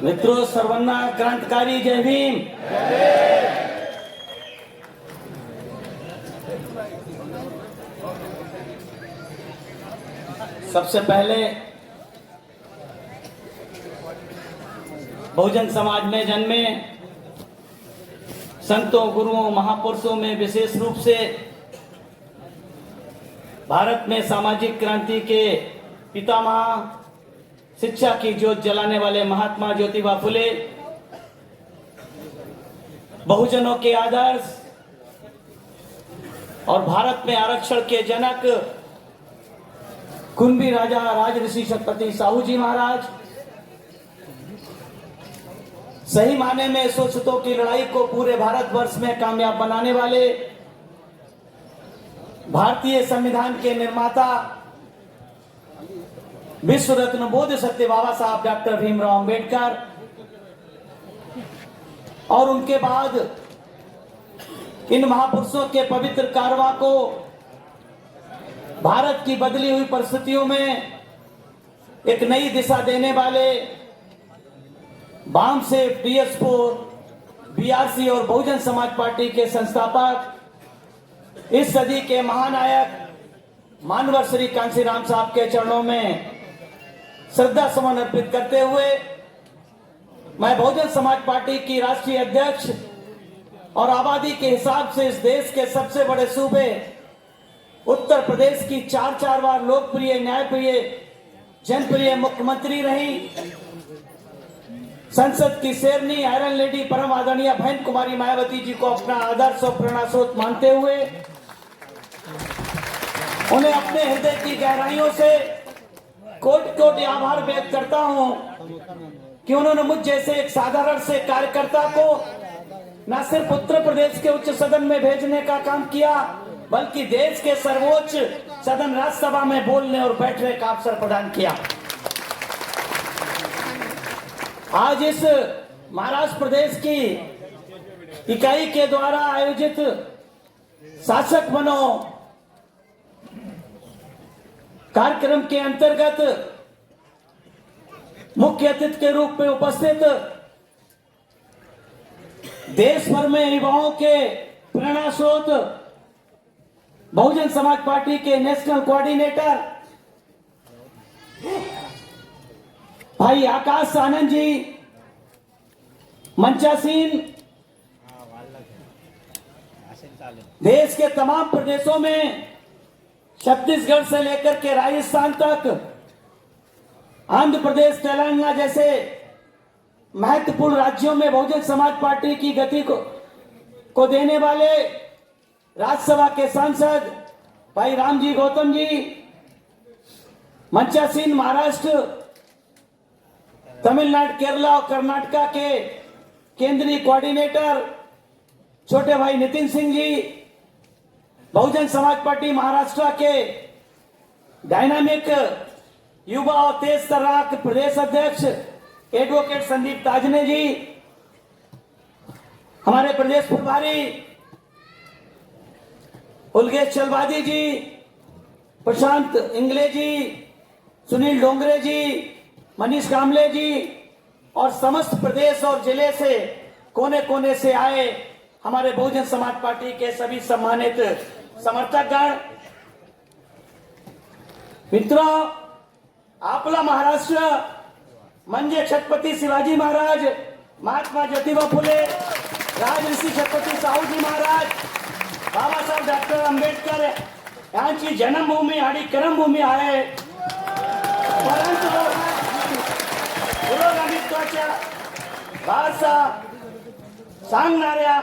मित्रों, सर्वांना क्रांतिकारी जय भीम। सबसे पहले बहुजन समाज में जन्मे संतों, गुरुओं, महापुरुषों में विशेष रूप से भारत में सामाजिक क्रांति के पितामह, शिक्षा की ज्योत जलाने वाले महात्मा ज्योतिबा फुले, बहुजनों के आदर्श और भारत में आरक्षण के जनक कुंभी राजा राजऋषि छत्रपति साहू जी महाराज, सही माने में शोषितों की लड़ाई को पूरे भारतवर्ष में कामयाब बनाने वाले भारतीय संविधान के निर्माता, विश्व रत्न बोध सत्य बाबा साहब डॉक्टर भीमराव अंबेडकर, और उनके बाद इन महापुरुषों के पवित्र कारवा को भारत की बदली हुई परिस्थितियों में एक नई दिशा देने वाले वाम से PS4, BRC और बहुजन समाज पार्टी के संस्थापक, इस सदी के महानायक मानवर श्री कांशीराम साहब के चरणों में श्रद्धा सुमन अर्पित करते हुए मैं बहुजन समाज पार्टी की राष्ट्रीय अध्यक्ष और आबादी के हिसाब से इस देश के सबसे बड़े सूबे उत्तर प्रदेश की चार बार लोकप्रिय, न्यायप्रिय, जनप्रिय मुख्यमंत्री रही, संसद की शेरनी, आयरन लेडी, परम आदरणीय बहन कुमारी मायावती जी को अपना आदर्श और प्रेरणा स्रोत मानते हुए उन्हें अपने हृदय की गहराइयों से कोटि कोटि आभार व्यक्त करता हूं कि उन्होंने मुझ जैसे एक साधारण से कार्यकर्ता को न सिर्फ उत्तर प्रदेश के उच्च सदन में भेजने का काम किया, बल्कि देश के सर्वोच्च सदन राज्यसभा में बोलने और बैठने का अवसर प्रदान किया। आज इस महाराष्ट्र प्रदेश की इकाई के द्वारा आयोजित शासक बनो कार्यक्रम के अंतर्गत मुख्य अतिथि के रूप में उपस्थित देश भर में युवाओं के प्रेरणा स्रोत बहुजन समाज पार्टी के नेशनल कोऑर्डिनेटर भाई आकाश आनंद जी, मंचासीन, देश के तमाम प्रदेशों में छत्तीसगढ़ से लेकर के राजस्थान तक, आंध्र प्रदेश, तेलंगाना जैसे महत्वपूर्ण राज्यों में बहुजन समाज पार्टी की गति को देने वाले राज्यसभा के सांसद भाई रामजी गौतम जी, मंचासीन महाराष्ट्र, तमिलनाडु, केरला और कर्नाटका के केंद्रीय कोऑर्डिनेटर छोटे भाई नितिन सिंह जी, बहुजन समाज पार्टी महाराष्ट्र के डायनामिक युवा और तेज तर्राक प्रदेश अध्यक्ष एडवोकेट संदीप ताजने जी, हमारे प्रदेश प्रभारी उलगेश चलवादी जी, प्रशांत इंगले जी, सुनील डोंगरे जी, मनीष कामले जी और समस्त प्रदेश और जिले से कोने कोने से आए हमारे बहुजन समाज पार्टी के सभी सम्मानित समर्थकगण, मित्रों, आपला महाराष्ट्र म्हणजे छत्रपती शिवाजी महाराज, महात्मा ज्योतिबा फुले, राजऋषी छत्रपती साहूजी महाराज, बाबासाहेब डॉक्टर आंबेडकर यांची जन्मभूमी आणि कर्मभूमी आहे। परंतु पुरोगामित्वाच्या भाषा सांगणाऱ्या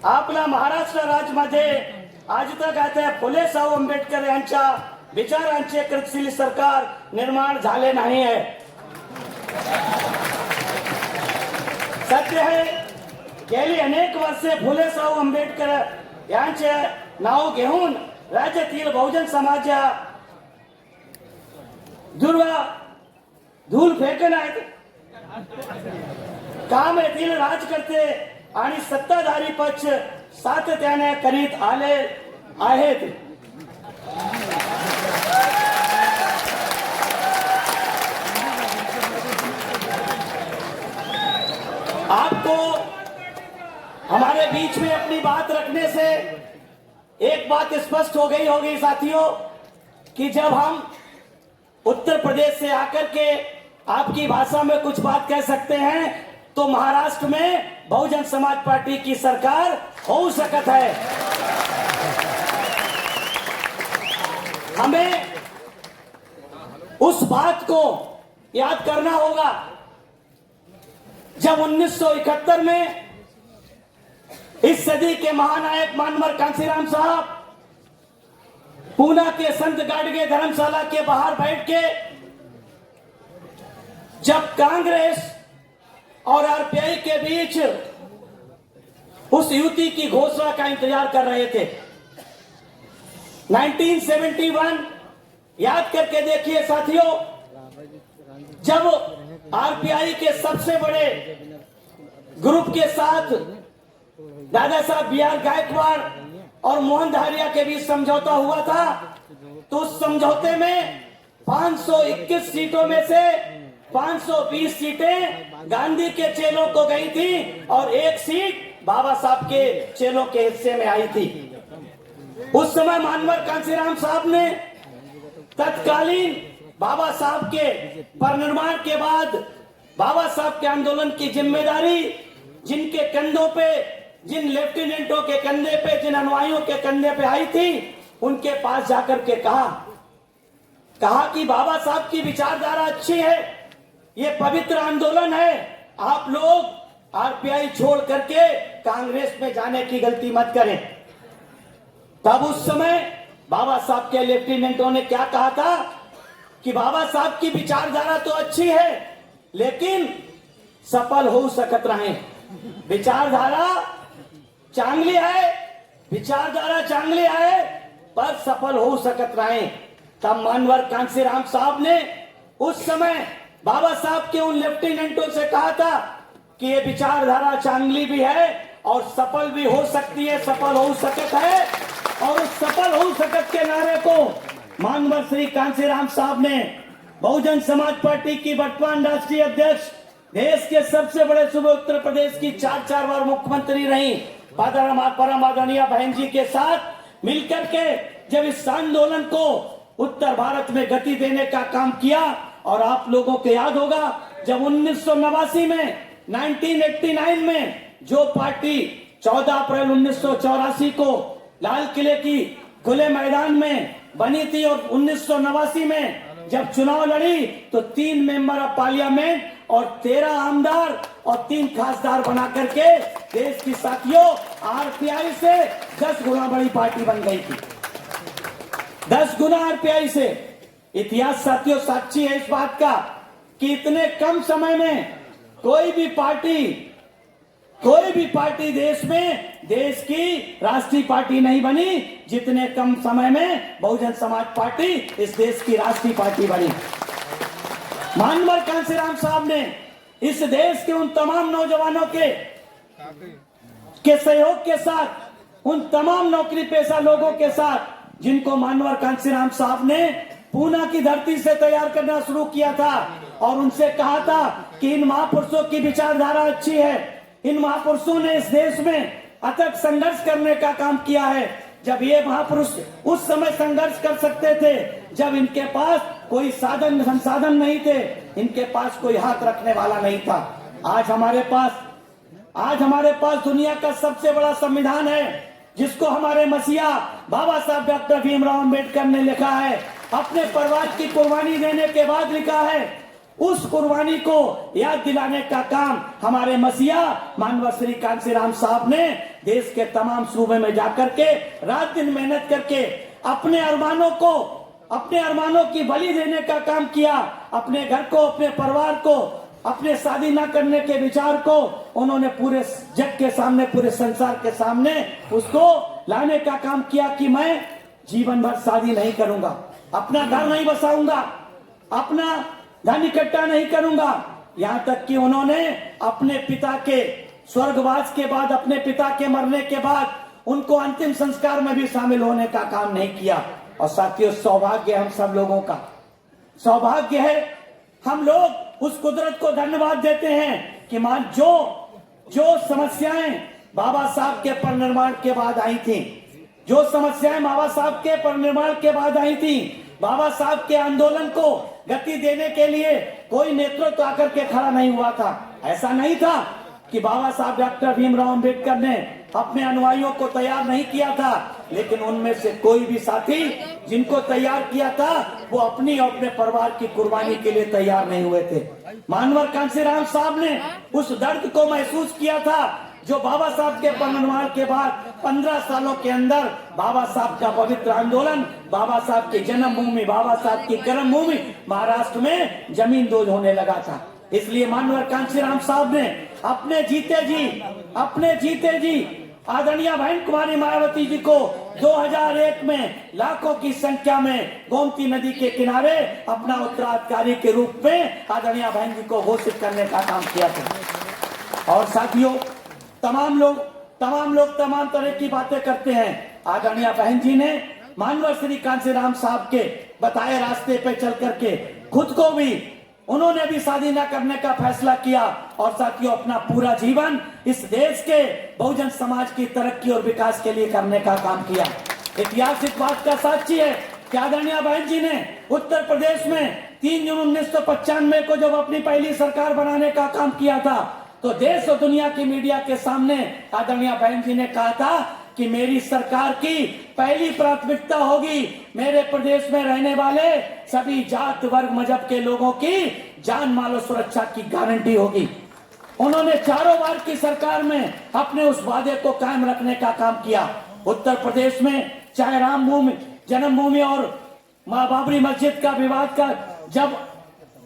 आपला महाराष्ट्र राज्यामध्ये आज तक आता फुले शाहू आंबेडकर यांच्या विचारांचे कृतशील सरकार निर्माण झाले नाही आहे। सत्य आहे, गेली अनेक वर्षे फुले शाहू आंबेडकर यांचे नाव घेऊन राज्यातील बहुजन समाजा धूल फेकत आहेत। काम येथील राजकर्ते आणि सत्ताधारी पक्ष सातत्याने करीत आले आहेत। बीच में अपनी बात रखने से एक बात स्पष्ट हो गई होगी साथियों कि जब हम उत्तर प्रदेश से आकर के आपकी भाषा में कुछ बात कह सकते हैं तो महाराष्ट्र में बहुजन समाज पार्टी की सरकार हो सकत है। हमें उस बात को याद करना होगा जब 1971 में इस सदी के महानायक मानवर कांसीराम साहब पूना के संत गाडगे धर्मशाला के बाहर बैठ के जब कांग्रेस और आरपीआई के बीच उस युति की घोषणा का इंतजार कर रहे थे। 1971 याद करके देखिए साथियों, जब आरपीआई के सबसे बड़े ग्रुप के साथ दादा साहब बी.आर. गायकवाड़ और मोहन धारिया के बीच समझौता हुआ था तो उस समझौते में 521 सीटों में से 520 सीटें गांधी के चेलों को गई थी और एक सीट बाबा साहब के चेलों के हिस्से में आई थी। उस समय मानवर कांसीराम साहब ने तत्कालीन बाबा साहब के परिनिर्वाण के बाद बाबा साहब के आंदोलन की जिम्मेदारी जिनके कंधों पे, जिन लेफ्टिनेंटों के कंधे पे, जिन अनुयायियों के कंधे पे आई थी, उनके पास जाकर के कहा कि बाबा साहब की विचारधारा अच्छी है, ये पवित्र आंदोलन है, आप लोग आरपीआई छोड़ करके कांग्रेस में जाने की गलती मत करें। तब उस समय बाबा साहब के लेफ्टिनेंटों ने क्या कहा था कि बाबा साहब की विचारधारा तो अच्छी है लेकिन सफल हो सकत रहे। विचारधारा चांगली है, विचारधारा चांगली है पर सफल हो सकत रहे। तब मानवर कांसीराम साहब ने उस समय बाबा साहब के उन लेफ्टिनेंटों से कहा था कि ये विचारधारा चांगली भी है और सफल भी हो सकती है, सफल हो सकत है। और उस सफल हो सकत के नारे को मानवर श्री कांसीराम साहब ने बहुजन समाज पार्टी की वर्तमान राष्ट्रीय अध्यक्ष, देश के सबसे बड़े सूबे उत्तर प्रदेश की 4 बार मुख्यमंत्री रही परम आदरणीय बहन जी के साथ मिलकर के जब इस आंदोलन को उत्तर भारत में गति देने का काम किया। और आप लोगों को याद होगा जब 1989 में 1989 में जो पार्टी 14 अप्रैल 1984 को लाल किले की खुले मैदान में बनी थी और 1989 में जब चुनाव लड़ी तो 3 मेंबर ऑफ पार्लियामेंट और 13 आमदार और 3 खासदार बना करके देश की साथियों आरपीआई से 10 गुना बड़ी पार्टी बन गई थी। 10 गुना आरपीआई से। इतिहास साथियों साक्षी है इस बात का कि इतने कम समय में कोई भी पार्टी देश में देश की राष्ट्रीय पार्टी नहीं बनी जितने कम समय में बहुजन समाज पार्टी इस देश की राष्ट्रीय पार्टी बनी। मानवर कांसीराम साहब ने इस देश के उन तमाम नौजवानों के सहयोग के साथ, उन तमाम नौकरी पेशा लोगों के साथ जिनको मानवर कांसीराम साहब ने पूना की धरती से तैयार करना शुरू किया था और उनसे कहा था कि इन महापुरुषों की विचारधारा अच्छी है। इन महापुरुषों ने इस देश में अथक संघर्ष करने का काम किया है। जब ये महापुरुष उस समय संघर्ष कर सकते थे जब इनके पास कोई साधन संसाधन नहीं थे, इनके पास कोई हाथ रखने वाला नहीं था। आज हमारे पास दुनिया का सबसे बड़ा संविधान है जिसको हमारे मसीहा बाबा साहब डॉक्टर भीमराव अम्बेडकर ने लिखा है। अपने परिवार की कुर्बानी देने के बाद लिखा है। उस कुर्बानी को याद दिलाने का काम हमारे मसीहा मानवर श्री कांसीराम साहब ने देश के तमाम सूबे में जाकर के रात दिन मेहनत करके अपने अरमानों की बलि देने का काम किया। अपने घर को, अपने परिवार को, अपने शादी न करने के विचार को उन्होंने पूरे जग के सामने, पूरे संसार के सामने उसको लाने का काम किया कि मैं जीवन भर शादी नहीं करूंगा, अपना घर नहीं बसाऊंगा, अपना धन इकट्ठा नहीं करूंगा। यहां तक कि उन्होंने अपने पिता के स्वर्गवास के बाद, अपने पिता के मरने के बाद उनको अंतिम संस्कार में भी शामिल होने का काम नहीं किया। और साथियों सौभाग्य हम सब लोगों का, सौभाग्य है हम लोग उस कुदरत को धन्यवाद देते हैं कि मान जो समस्याएं बाबा साहब के परिनिर्वाण के बाद आई थी, जो समस्याएं बाबा साहब के परिनिर्वाण के बाद आई थी, बाबा साहब के आंदोलन को गति देने के लिए कोई नेतृत्व आकर के खड़ा नहीं हुआ था। ऐसा नहीं था कि बाबा साहब डॉक्टर भीमराव अंबेडकर ने अपने अनुयायियों को तैयार नहीं किया था, लेकिन उनमें से कोई भी साथी जिनको तैयार किया था वो अपनी और अपने परिवार की कुर्बानी के लिए तैयार नहीं हुए थे। मानवर कांशीराम साहब ने उस दर्द को महसूस किया था जो बाबा साहब के परिनिर्वाण के बाद 15 सालों के अंदर बाबा साहब का पवित्र आंदोलन, बाबा साहब की जन्मभूमि, बाबा साहब की कर्मभूमि महाराष्ट्र में जमींदोज होने लगा था। इसलिए मानवर कांशीराम साहब ने अपने जीते जी आदरणीय बहन कुमारी मायावती जी को 2001 में लाखों की संख्या में गोमती नदी के किनारे अपना उत्तराधिकारी के रूप में आदरणीय बहन जी को घोषित करने का काम किया था। और साथियों, तमाम लोग तमाम तरह की बातें करते हैं। आदरणीय बहन जी ने मानवर श्री कांशीराम साहब के बताए रास्ते पे चल करके खुद को भी उन्होंने भी शादी न करने का फैसला किया और साथियों अपना पूरा जीवन इस देश के बहुजन समाज की तरक्की और विकास के लिए करने का काम किया। इतिहास इस बात का साक्षी है कि आदरणीय बहन जी ने उत्तर प्रदेश में 3 जून 1995 को जब अपनी पहली सरकार बनाने का काम किया था तो देश और दुनिया की मीडिया के सामने आदरणीय बहन जी ने कहा था कि मेरी सरकार की पहली प्राथमिकता होगी मेरे प्रदेश में रहने वाले सभी जात वर्ग मजहब के लोगों की जान माल और सुरक्षा की गारंटी होगी। उन्होंने चारों बार की सरकार में अपने उस वादे को कायम रखने का काम किया। उत्तर प्रदेश में चाहे राम भूमि जन्मभूमि और मां बाबरी मस्जिद का विवाद का जब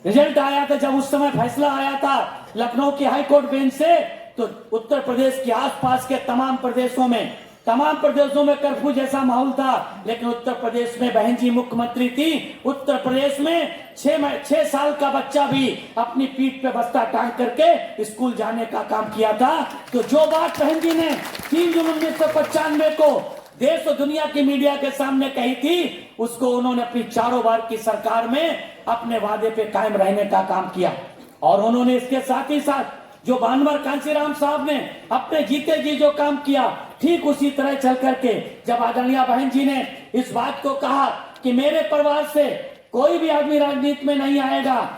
रिजल्ट आया था, जब उस समय फैसला आया था लखनऊ की हाईकोर्ट बेंच से, तो उत्तर प्रदेश के आसपास के तमाम प्रदेशों में कर्फ्यू जैसा माहौल था, लेकिन उत्तर प्रदेश में बहन जी मुख्यमंत्री थी। उत्तर प्रदेश में 6 साल का बच्चा भी अपनी पीठ पे बस्ता टांग करके स्कूल जाने का काम किया था। तो जो बात बहन जी ने 3 जून 1995 को देश और दुनिया की मीडिया के सामने कही थी, उसको उन्होंने अपनी चारों बार की सरकार में अपने वादे पे कायम रहने का काम किया। और उन्होंने इसके साथ ही साथ जो मानवर कांशीराम साहब ने अपने जीते जी जो काम किया, ठीक उसी तरह चल करके जब आदरणीय बहन जी ने इस बात को कहा कि मेरे परिवार से कोई भी आदमी राजनीति में नहीं आएगा,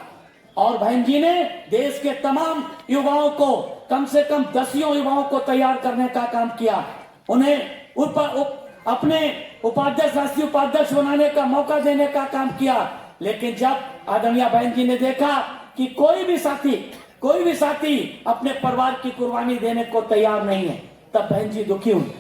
और बहन जी ने देश के तमाम युवाओं को, कम से कम 10 युवाओं को तैयार करने का काम किया, उन्हें अपने उपाध्यक्ष, राष्ट्रीय उपाध्यक्ष बनाने का मौका देने का काम किया। लेकिन जब आदरणीय बहन जी ने देखा कि कोई भी साथी अपने परिवार की कुर्बानी देने को तैयार नहीं है, तब बहन जी दुखी हुई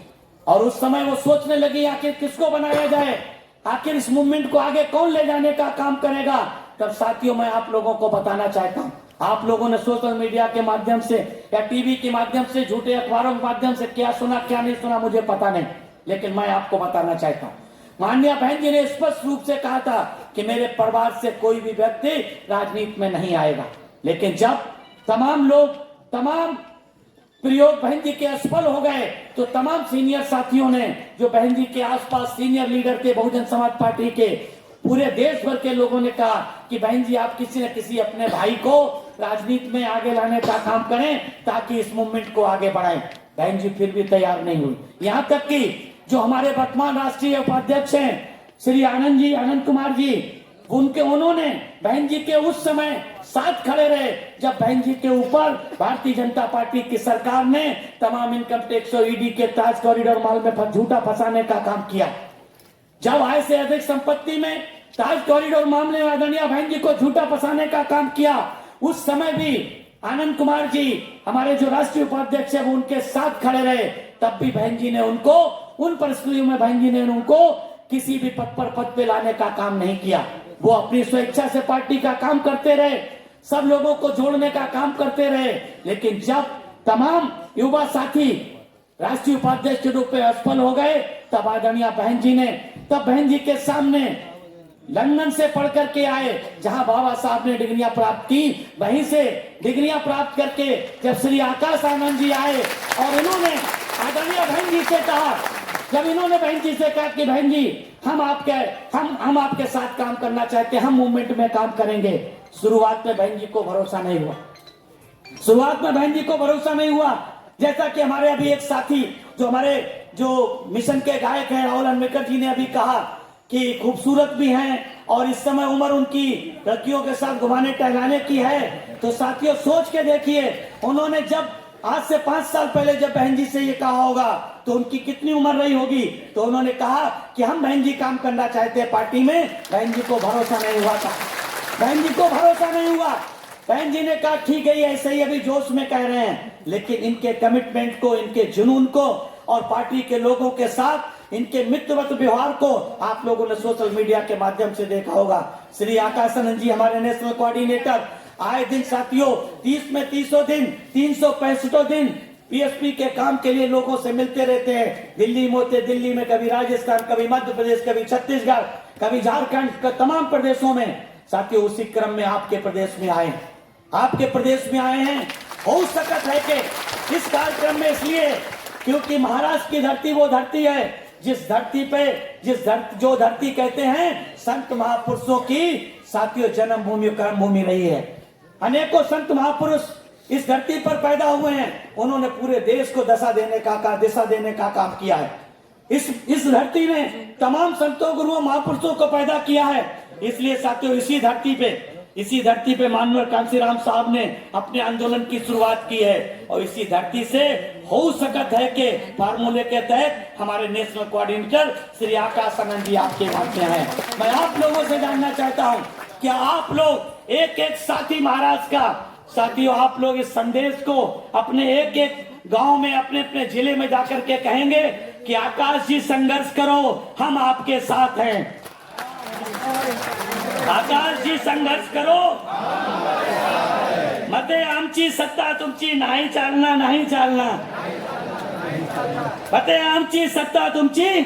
और उस समय वो सोचने लगी आखिर किसको बनाया जाए, आखिर इस मूवमेंट को आगे कौन ले जाने का काम करेगा। तब साथियों मैं आप लोगों को बताना चाहता हूँ, आप लोगों ने सोशल मीडिया के माध्यम से या टीवी के माध्यम से, झूठे अखबारों के माध्यम से क्या सुना क्या नहीं सुना मुझे पता नहीं, लेकिन मैं आपको बताना चाहता हूँ, माननीय बहन जी ने स्पष्ट रूप से कहा था कि मेरे परिवार से कोई भी व्यक्ति राजनीति में नहीं आएगा। लेकिन जब तमाम प्रयोग बहन जी के असफल हो गए, तो तमाम सीनियर साथियों ने, जो बहन जी के आसपास सीनियर लीडर थे बहुजन समाज पार्टी के, पूरे देश भर के लोगों ने कहा कि बहन जी आप किसी न किसी अपने भाई को राजनीति में आगे लाने का काम करें ताकि इस मूवमेंट को आगे बढ़ाएं। बहन जी फिर भी तैयार नहीं हुई। यहां तक कि जो हमारे वर्तमान राष्ट्रीय उपाध्यक्ष हैं श्री आनंद कुमार जी, उन्होंने बहन जी के उस समय साथ खड़े रहे जब बहन जी के ऊपर भारतीय जनता पार्टी की सरकार ने तमाम इनकम टैक्स और ईडी के ताज कॉरिडोर माल में झूठा फंसाने का काम किया। जब आय से अधिक संपत्ति में ताज कॉरिडोर मामले में आदरणीय बहन जी को झूठा फंसाने का काम किया, उस समय भी आनंद कुमार जी हमारे जो राष्ट्रीय उपाध्यक्ष है वो उनके साथ खड़े रहे। तब भी बहन जी ने उनको, उन परिस्थितियों में बहन जी ने उनको किसी भी पद पे लाने का काम नहीं किया। वो अपनी स्वेच्छा से पार्टी का काम करते रहे, सब लोगों को जोड़ने का काम करते रहे। लेकिन जब तमाम युवा साथी राष्ट्रीय उपाध्यक्ष के रूप में असफल हो गए, तब आदरणीय बहन जी ने, तब बहन जी के सामने लंदन से पढ़ करके आए, जहां बाबा साहब ने डिग्रियां प्राप्त की, वहीं से डिग्रियां प्राप्त करके जब श्री आकाश आनंद जी आए और इन्होंने आदरणीय बहन जी से कहा, जब इन्होंने बहन जी से कहा कि बहन जी हम आपके साथ काम करना चाहते हैं, हम मूवमेंट में काम करेंगे, शुरुआत में बहन जी को भरोसा नहीं हुआ। जैसा कि हमारे अभी एक साथी जो मिशन के गायक हैं राहुल अनवेकर जी ने अभी कहा कि खूबसूरत भी हैं और इस समय उम्र उनकी लड़कियों के साथ घुमाने टहलाने की है। तो साथियों सोच के देखिए, उन्होंने जब आज से 5 साल पहले जब बहन जी से ये कहा होगा तो उनकी कितनी उम्र रही होगी। तो उन्होंने कहा कि हम बहन जी काम करना चाहते हैं पार्टी में, बहन जी को भरोसा नहीं हुआ था, बहन जी को भरोसा नहीं हुआ। बहन जी ने कहा ठीक है, ये ऐसे ही अभी जोश में कह रहे हैं, लेकिन इनके कमिटमेंट को, इनके जुनून को और पार्टी के लोगों के साथ इनके मित्रवत व्यवहार को आप लोगों ने सोशल मीडिया के माध्यम से देखा होगा। श्री आकाश आनंद जी हमारे नेशनल कोऑर्डिनेटर आए दिन साथियों 30 में 30 दिन 365 दिन पीएसपी के काम के लिए लोगों से मिलते रहते हैं। दिल्ली में होते, दिल्ली में कभी राजस्थान, कभी मध्य प्रदेश, कभी छत्तीसगढ़, कभी झारखंड, तमाम प्रदेशों में साथियों उसी क्रम में आपके प्रदेश में आए, आपके प्रदेश में आए हैं। हो सकत है कि इस कार्यक्रम में इसलिए क्योंकि महाराष्ट्र की धरती वो धरती है जिस धरती पे जो धरती कहते हैं संत महापुरुषों की साथियों जन्म भूमि कर्म भूमि रही है। अनेकों संत महापुरुष इस धरती पर पैदा हुए हैं, उन्होंने पूरे देश को दिशा देने का काम किया है। इस धरती ने तमाम संतों गुरुओं महापुरुषों को पैदा किया है। इसलिए साथियों इसी धरती पे मानवर कांसीराम साहब ने अपने आंदोलन की शुरुआत की है और इसी धरती से हो सकत है कि फार्मूले के तहत हमारे नेशनल कोऑर्डिनेटर श्री आकाश आनंद जी आपके बीच में हैं। मैं आप लोगों से जानना चाहता हूं कि आप लोग एक एक साथी महाराष्ट्र का साथियों, आप लोग इस संदेश को अपने एक एक गांव में, अपने अपने जिले में जाकर के कहेंगे कि आकाश जी संघर्ष करो, हम आपके साथ हैं। आकाश जी संघर्ष करो, मते आमची सत्ता तुमची नाही चालना, नाही चालना, मते आमची सत्ता तुमची,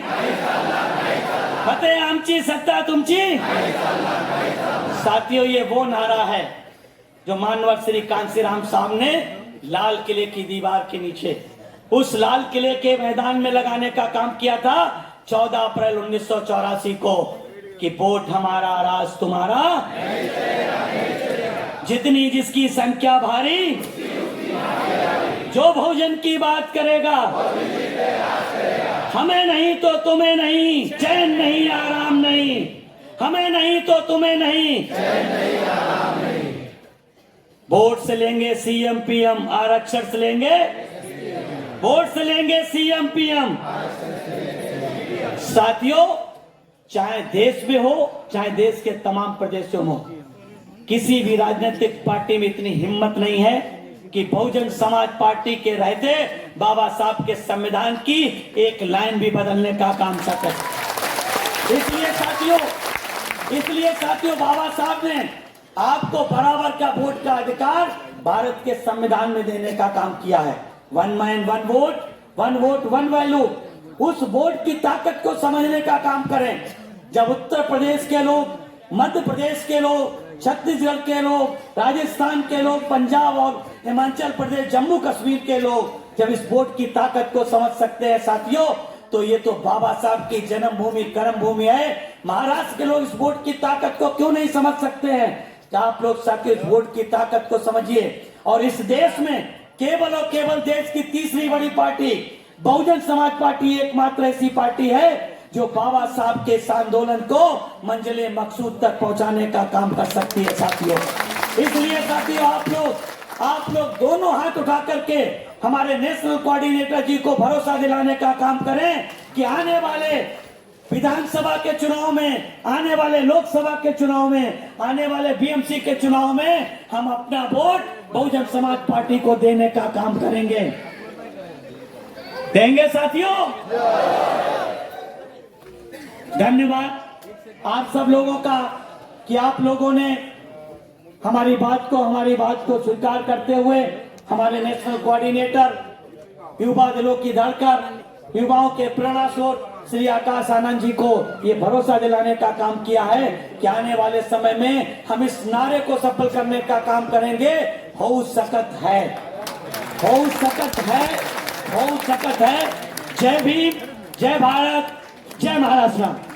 मते आमची सत्ता तुमची। साथियों ये वो नारा है जो मानवर श्री कांसीराम साहब ने लाल किले की दीवार के नीचे, उस लाल किले के मैदान में लगाने का काम किया था 14 अप्रैल 1984 को कि वोट हमारा राज तुम्हारा, जितनी जिसकी संख्या भारी, जो बहुजन की बात करेगा, हमें नहीं तो तुम्हें नहीं, चैन नहीं आराम नहीं, हमें नहीं तो तुम्हें नहीं, वोट से लेंगे सीएम पीएम, आरक्षण से लेंगे, वोट से लेंगे सीएम पीएम। साथियों चाहे देश में हो, चाहे देश के तमाम प्रदेशों में हो, किसी भी राजनीतिक पार्टी में इतनी हिम्मत नहीं है कि बहुजन समाज पार्टी के रहते बाबा साहब के संविधान की एक लाइन भी बदलने का काम सके। इसलिए साथियों बाबा साहब ने आपको बराबर का वोट का अधिकार भारत के संविधान में देने का काम किया है। 1 मैन 1 वोट, 1 वोट 1 वैल्यू। उस वोट की ताकत को समझने का काम करें। जब उत्तर प्रदेश के लोग, मध्य प्रदेश के लोग, छत्तीसगढ़ के लोग, राजस्थान के लोग, पंजाब और हिमाचल प्रदेश, जम्मू कश्मीर के लोग जब इस वोट की ताकत को समझ सकते हैं साथियों, तो ये तो बाबा साहब की जन्मभूमि कर्म भूमि है। महाराष्ट्र के लोग इस वोट की ताकत को क्यों नहीं समझ सकते हैं? आप लोग साथियों इस वोट की ताकत को समझिए। और इस देश में केवल और केवल देश की तीसरी बड़ी पार्टी बहुजन समाज पार्टी एकमात्र ऐसी पार्टी है जो बाबा साहब के इस आंदोलन को मंजिले मकसूद तक पहुंचाने का काम कर सकती है साथियों। इसलिए साथियों आप लोग दोनों हाथ उठा करके हमारे नेशनल कोऑर्डिनेटर जी को भरोसा दिलाने का काम करें कि आने वाले विधानसभा के चुनाव में, आने वाले लोकसभा के चुनाव में, आने वाले बीएमसी के चुनाव में हम अपना वोट बहुजन समाज पार्टी को देने का काम करेंगे। देंगे साथियों। धन्यवाद आप सब लोगों का कि आप लोगों ने हमारी बात को स्वीकार करते हुए हमारे नेशनल कोऑर्डिनेटर, युवा दिलों की धड़कन, युवाओं के प्रेरणा स्रोत श्री आकाश आनंद जी को ये भरोसा दिलाने का काम किया है कि आने वाले समय में हम इस नारे को सफल करने का काम करेंगे। हो सकत है, हो सकत है, हो सकत है। जय भीम, जय भारत, जय महाराष्ट्र।